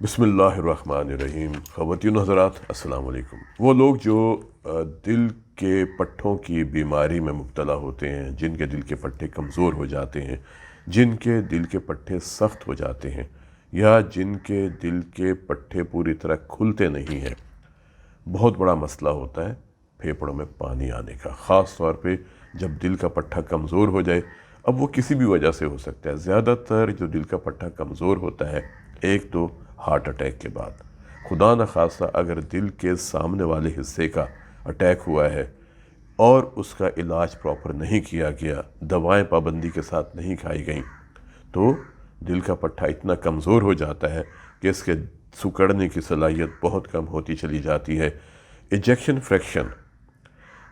بسم اللہ الرحمن الرحیم۔ خواتین و حضرات السلام علیکم۔ وہ لوگ جو دل کے پٹھوں کی بیماری میں مبتلا ہوتے ہیں، جن کے دل کے پٹھے کمزور ہو جاتے ہیں، جن کے دل کے پٹھے سخت ہو جاتے ہیں، یا جن کے دل کے پٹھے پوری طرح کھلتے نہیں ہیں، بہت بڑا مسئلہ ہوتا ہے پھیپھڑوں میں پانی آنے کا، خاص طور پہ جب دل کا پٹھا کمزور ہو جائے۔ اب وہ کسی بھی وجہ سے ہو سکتا ہے۔ زیادہ تر جو دل کا پٹھا کمزور ہوتا ہے، ایک تو ہارٹ اٹیک کے بعد، خدا نخواستہ اگر دل کے سامنے والے حصے کا اٹیک ہوا ہے اور اس کا علاج پراپر نہیں کیا گیا، دوائیں پابندی کے ساتھ نہیں کھائی گئیں، تو دل کا پٹھا اتنا کمزور ہو جاتا ہے کہ اس کے سکڑنے کی صلاحیت بہت کم ہوتی چلی جاتی ہے۔ ایجیکشن فریکشن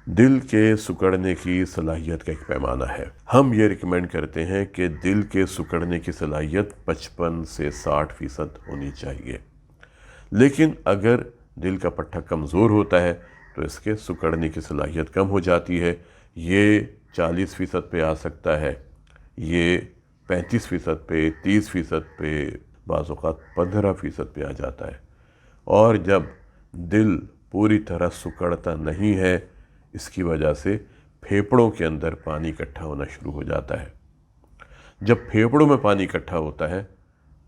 دل کے سکڑنے کی صلاحیت کا ایک پیمانہ ہے۔ ہم یہ ریکمینڈ کرتے ہیں کہ دل کے سکڑنے کی صلاحیت 55 سے 60% ہونی چاہیے، لیکن اگر دل کا پٹھا کمزور ہوتا ہے تو اس کے سکڑنے کی صلاحیت کم ہو جاتی ہے۔ یہ 40% پہ آ سکتا ہے، یہ 35% پہ، 30% پہ، بعض اوقات 15% پہ آ جاتا ہے۔ اور جب دل پوری طرح سکڑتا نہیں ہے، اس کی وجہ سے پھیپھڑوں کے اندر پانی اکٹھا ہونا شروع ہو جاتا ہے۔ جب پھیپھڑوں میں پانی اکٹھا ہوتا ہے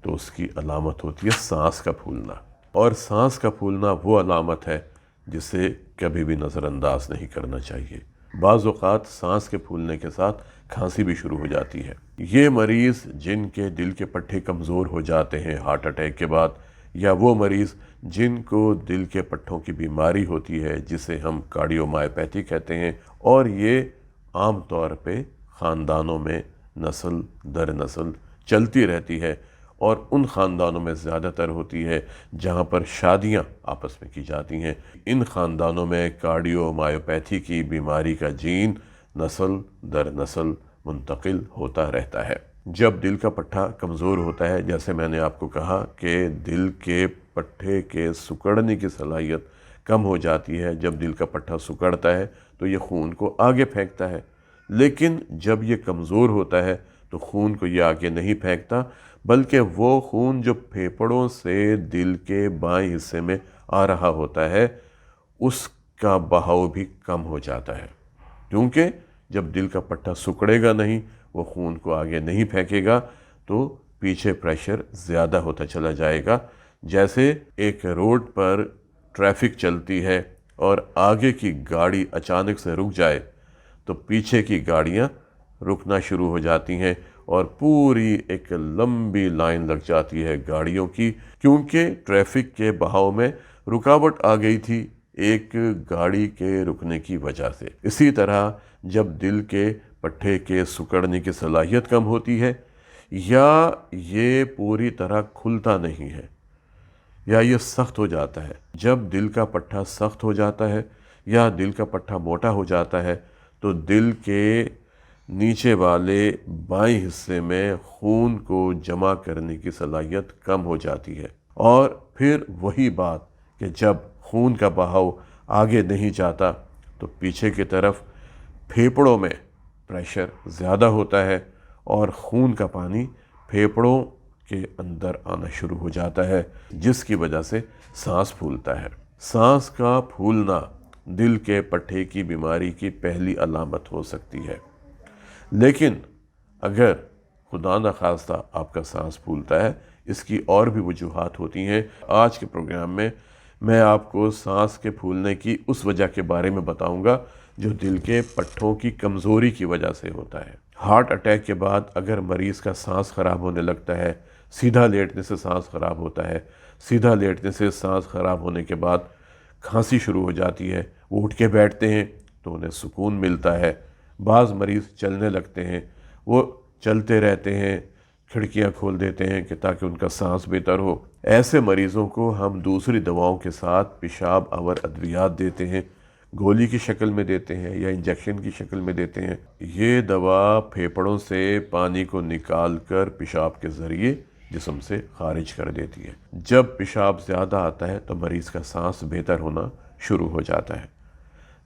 تو اس کی علامت ہوتی ہے سانس کا پھولنا، اور سانس کا پھولنا وہ علامت ہے جسے کبھی بھی نظر انداز نہیں کرنا چاہیے۔ بعض اوقات سانس کے پھولنے کے ساتھ کھانسی بھی شروع ہو جاتی ہے۔ یہ مریض جن کے دل کے پٹھے کمزور ہو جاتے ہیں ہارٹ اٹیک کے بعد، یا وہ مریض جن کو دل کے پٹھوں کی بیماری ہوتی ہے جسے ہم کارڈیومائیوپیتھی کہتے ہیں، اور یہ عام طور پہ خاندانوں میں نسل در نسل چلتی رہتی ہے، اور ان خاندانوں میں زیادہ تر ہوتی ہے جہاں پر شادیاں آپس میں کی جاتی ہیں۔ ان خاندانوں میں کارڈیومائیوپیتھی کی بیماری کا جین نسل در نسل منتقل ہوتا رہتا ہے۔ جب دل کا پٹھا کمزور ہوتا ہے، جیسے میں نے آپ کو کہا کہ دل کے پٹھے کے سکڑنے کی صلاحیت کم ہو جاتی ہے، جب دل کا پٹھا سکڑتا ہے تو یہ خون کو آگے پھینکتا ہے، لیکن جب یہ کمزور ہوتا ہے تو خون کو یہ آگے نہیں پھینکتا، بلکہ وہ خون جو پھیپھڑوں سے دل کے بائیں حصے میں آ رہا ہوتا ہے، اس کا بہاؤ بھی کم ہو جاتا ہے، کیونکہ جب دل کا پٹھا سکڑے گا نہیں، وہ خون کو آگے نہیں پھینکے گا، تو پیچھے پریشر زیادہ ہوتا چلا جائے گا۔ جیسے ایک روڈ پر ٹریفک چلتی ہے اور آگے کی گاڑی اچانک سے رک جائے تو پیچھے کی گاڑیاں رکنا شروع ہو جاتی ہیں، اور پوری ایک لمبی لائن لگ جاتی ہے گاڑیوں کی، کیونکہ ٹریفک کے بہاؤ میں رکاوٹ آ گئی تھی ایک گاڑی کے رکنے کی وجہ سے۔ اسی طرح جب دل کے پٹھے کے سکڑنے کی صلاحیت کم ہوتی ہے، یا یہ پوری طرح کھلتا نہیں ہے، یا یہ سخت ہو جاتا ہے، جب دل کا پٹھا سخت ہو جاتا ہے یا دل کا پٹھا موٹا ہو جاتا ہے تو دل کے نیچے والے بائیں حصے میں خون کو جمع کرنے کی صلاحیت کم ہو جاتی ہے، اور پھر وہی بات کہ جب خون کا بہاؤ آگے نہیں جاتا تو پیچھے کی طرف پھیپھڑوں میں پریشر زیادہ ہوتا ہے، اور خون کا پانی پھیپھڑوں کے اندر آنا شروع ہو جاتا ہے، جس کی وجہ سے سانس پھولتا ہے۔ سانس کا پھولنا دل کے پٹھے کی بیماری کی پہلی علامت ہو سکتی ہے، لیکن اگر خدا نخواستہ آپ کا سانس پھولتا ہے، اس کی اور بھی وجوہات ہوتی ہیں۔ آج کے پروگرام میں آپ کو سانس کے پھولنے کی اس وجہ کے بارے میں بتاؤں گا جو دل کے پٹھوں کی کمزوری کی وجہ سے ہوتا ہے۔ ہارٹ اٹیک کے بعد اگر مریض کا سانس خراب ہونے لگتا ہے، سیدھا لیٹنے سے سانس خراب ہوتا ہے، سیدھا لیٹنے سے سانس خراب ہونے کے بعد کھانسی شروع ہو جاتی ہے، وہ اٹھ کے بیٹھتے ہیں تو انہیں سکون ملتا ہے۔ بعض مریض چلنے لگتے ہیں، وہ چلتے رہتے ہیں، کھڑکیاں کھول دیتے ہیں کہ تاکہ ان کا سانس بہتر ہو۔ ایسے مریضوں کو ہم دوسری دواؤں کے ساتھ پیشاب آور ادویات دیتے ہیں، گولی کی شکل میں دیتے ہیں یا انجیکشن کی شکل میں دیتے ہیں۔ یہ دوا پھیپھڑوں سے پانی کو نکال کر پیشاب کے ذریعے جسم سے خارج کر دیتی ہے۔ جب پیشاب زیادہ آتا ہے تو مریض کا سانس بہتر ہونا شروع ہو جاتا ہے۔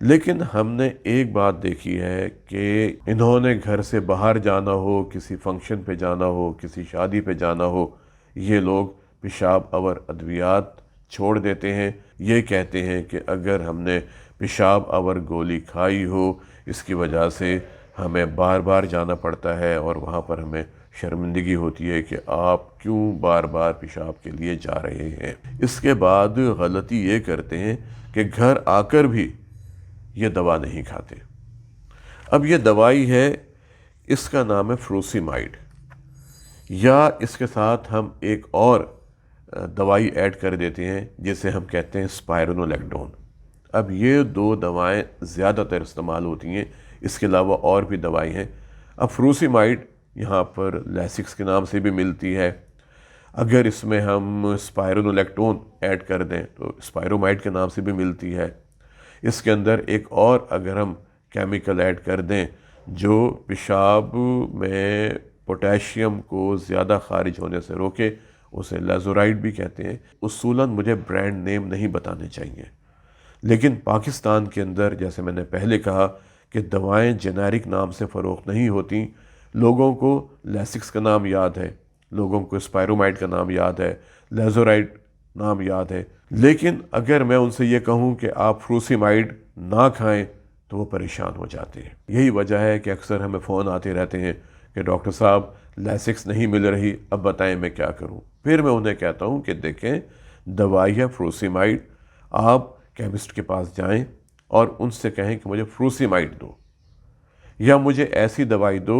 لیکن ہم نے ایک بات دیکھی ہے کہ انہوں نے گھر سے باہر جانا ہو، کسی فنکشن پہ جانا ہو، کسی شادی پہ جانا ہو، یہ لوگ پیشاب آور ادویات چھوڑ دیتے ہیں۔ یہ کہتے ہیں کہ اگر ہم نے پیشاب آور گولی کھائی ہو، اس کی وجہ سے ہمیں بار بار جانا پڑتا ہے اور وہاں پر ہمیں شرمندگی ہوتی ہے کہ آپ کیوں بار بار پیشاب کے لیے جا رہے ہیں۔ اس کے بعد غلطی یہ کرتے ہیں کہ گھر آ کر بھی یہ دوا نہیں کھاتے۔ اب یہ دوائی ہے، اس کا نام ہے فروسیمائڈ، یا اس کے ساتھ ہم ایک اور دوائی ایڈ کر دیتے ہیں جسے ہم کہتے ہیں اسپائرونولیکڈون۔ اب یہ دو دوائیں زیادہ تر استعمال ہوتی ہیں، اس کے علاوہ اور بھی دوائی ہیں۔ اب فروسیمائڈ یہاں پر لیسکس کے نام سے بھی ملتی ہے، اگر اس میں ہم اسپائرونولیکٹون ایڈ کر دیں تو اسپائرومائڈ کے نام سے بھی ملتی ہے۔ اس کے اندر ایک اور اگر ہم کیمیکل ایڈ کر دیں جو پیشاب میں پوٹیشیم کو زیادہ خارج ہونے سے روکے، اسے لیزورائڈ بھی کہتے ہیں۔ اصولاً مجھے برانڈ نیم نہیں بتانے چاہیے، لیکن پاکستان کے اندر جیسے میں نے پہلے کہا کہ دوائیں جنیرک نام سے فروخت نہیں ہوتی۔ لوگوں کو لیسکس کا نام یاد ہے، لوگوں کو اسپائرومائڈ کا نام یاد ہے، لیزورائڈ نام یاد ہے، لیکن اگر میں ان سے یہ کہوں کہ آپ فروسیمائڈ نہ کھائیں تو وہ پریشان ہو جاتے ہیں۔ یہی وجہ ہے کہ اکثر ہمیں فون آتے رہتے ہیں کہ ڈاکٹر صاحب لیسکس نہیں مل رہی، اب بتائیں میں کیا کروں۔ پھر میں انہیں کہتا ہوں کہ دیکھیں دوائی ہے فروسیمائڈ، آپ کیمسٹ کے پاس جائیں اور ان سے کہیں کہ مجھے فروسیمائڈ دو، یا مجھے ایسی دوائی دو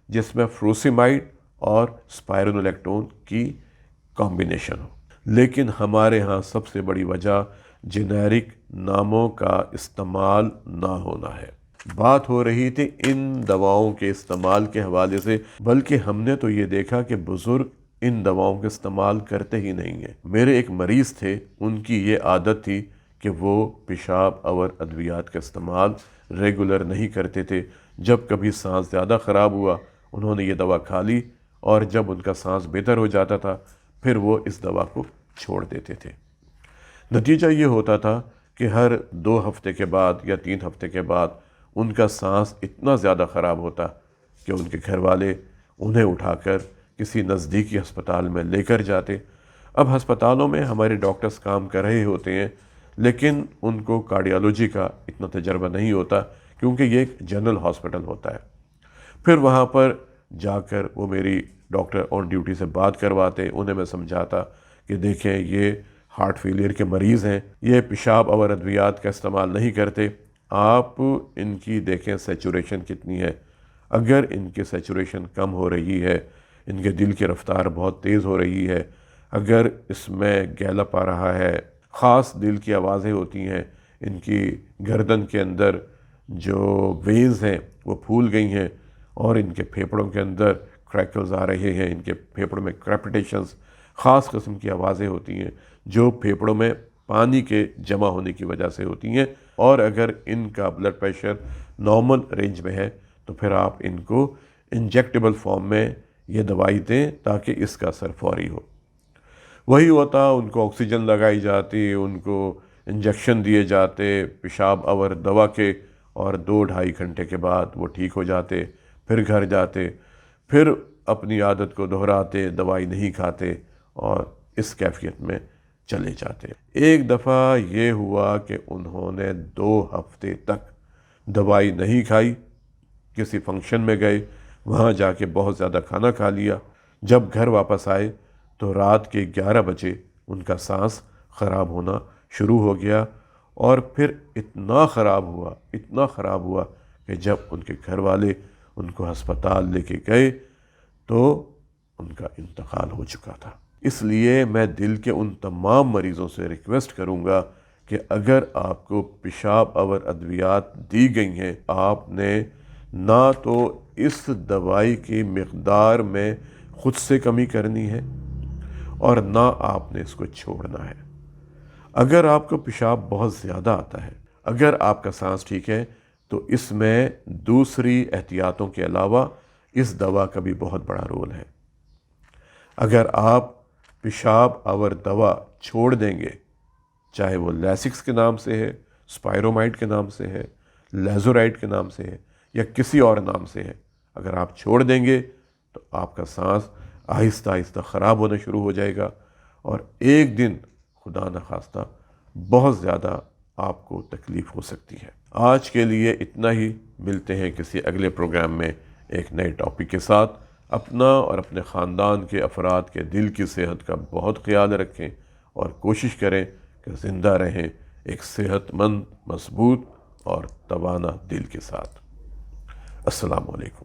جس میں فروسیمائڈ اور اسپائرونولیکٹون کی کمبینیشن ہو۔ لیکن ہمارے ہاں سب سے بڑی وجہ جنیرک ناموں کا استعمال نہ ہونا ہے۔ بات ہو رہی تھی ان دواؤں کے استعمال کے حوالے سے، بلکہ ہم نے تو یہ دیکھا کہ بزرگ ان دواؤں کے استعمال کرتے ہی نہیں ہیں۔ میرے ایک مریض تھے، ان کی یہ عادت تھی کہ وہ پیشاب آور ادویات کا استعمال ریگولر نہیں کرتے تھے۔ جب کبھی سانس زیادہ خراب ہوا، انہوں نے یہ دوا کھا لی، اور جب ان کا سانس بہتر ہو جاتا تھا پھر وہ اس دوا کو چھوڑ دیتے تھے۔ نتیجہ یہ ہوتا تھا کہ ہر 2 ہفتے کے بعد یا 3 ہفتے کے بعد ان کا سانس اتنا زیادہ خراب ہوتا کہ ان کے گھر والے انہیں اٹھا کر کسی نزدیکی ہسپتال میں لے کر جاتے۔ اب ہسپتالوں میں ہمارے ڈاکٹرز کام کر رہے ہوتے ہیں، لیکن ان کو کارڈیالوجی کا اتنا تجربہ نہیں ہوتا کیونکہ یہ ایک جنرل ہاسپٹل ہوتا ہے۔ پھر وہاں پر جا کر وہ میری ڈاکٹر آن ڈیوٹی سے بات کرواتے، انہیں میں سمجھاتا کہ دیکھیں یہ ہارٹ فیلئر کے مریض ہیں، یہ پیشاب آور ادویات کا استعمال نہیں کرتے، آپ ان کی دیکھیں سیچوریشن کتنی ہے۔ اگر ان کی سیچوریشن کم ہو رہی ہے، ان کے دل کی رفتار بہت تیز ہو رہی ہے، اگر اس میں گیلپ آ رہا ہے، خاص دل کی آوازیں ہوتی ہیں، ان کی گردن کے اندر جو وینز ہیں وہ پھول گئی ہیں، اور ان کے پھیپھڑوں کے اندر کریکلز آ رہے ہیں، ان کے پھیپھڑوں میں کریپیٹیشنز، خاص قسم کی آوازیں ہوتی ہیں جو پھیپھڑوں میں پانی کے جمع ہونے کی وجہ سے ہوتی ہیں، اور اگر ان کا بلڈ پریشر نارمل رینج میں ہے تو پھر آپ ان کو انجیکٹیبل فارم میں یہ دوائی دیں تاکہ اس کا اثر فوری ہو۔ وہی ہوتا، ان کو آکسیجن لگائی جاتی، ان کو انجیکشن دیے جاتے پیشاب آور دوا کے، اور 2-2.5 گھنٹے کے بعد وہ ٹھیک ہو جاتے، پھر گھر جاتے، پھر اپنی عادت کو دہراتے، دوائی نہیں کھاتے اور اس کیفیت میں چلے جاتے۔ ایک دفعہ یہ ہوا کہ انہوں نے 2 ہفتے تک دوائی نہیں کھائی، کسی فنکشن میں گئے، وہاں جا کے بہت زیادہ کھانا کھا لیا، جب گھر واپس آئے تو رات کے 11 بجے ان کا سانس خراب ہونا شروع ہو گیا، اور پھر اتنا خراب ہوا کہ جب ان کے گھر والے ان کو ہسپتال لے کے گئے تو ان کا انتقال ہو چکا تھا۔ اس لیے میں دل کے ان تمام مریضوں سے ریکویسٹ کروں گا کہ اگر آپ کو پیشاب آور ادویات دی گئی ہیں، آپ نے نہ تو اس دوائی کی مقدار میں خود سے کمی کرنی ہے اور نہ آپ نے اس کو چھوڑنا ہے۔ اگر آپ کو پیشاب بہت زیادہ آتا ہے، اگر آپ کا سانس ٹھیک ہے، تو اس میں دوسری احتیاطوں کے علاوہ اس دوا کا بھی بہت بڑا رول ہے۔ اگر آپ پیشاب آور دوا چھوڑ دیں گے، چاہے وہ لیسکس کے نام سے ہے، اسپائرومائڈ کے نام سے ہے، لیزورائڈ کے نام سے ہے، یا کسی اور نام سے ہے، اگر آپ چھوڑ دیں گے تو آپ کا سانس آہستہ آہستہ خراب ہونا شروع ہو جائے گا، اور ایک دن خدا نخواستہ بہت زیادہ آپ کو تکلیف ہو سکتی ہے۔ آج کے لیے اتنا ہی، ملتے ہیں کسی اگلے پروگرام میں ایک نئے ٹاپک کے ساتھ۔ اپنا اور اپنے خاندان کے افراد کے دل کی صحت کا بہت خیال رکھیں اور کوشش کریں کہ زندہ رہیں ایک صحت مند، مضبوط اور توانا دل کے ساتھ۔ السلام علیکم۔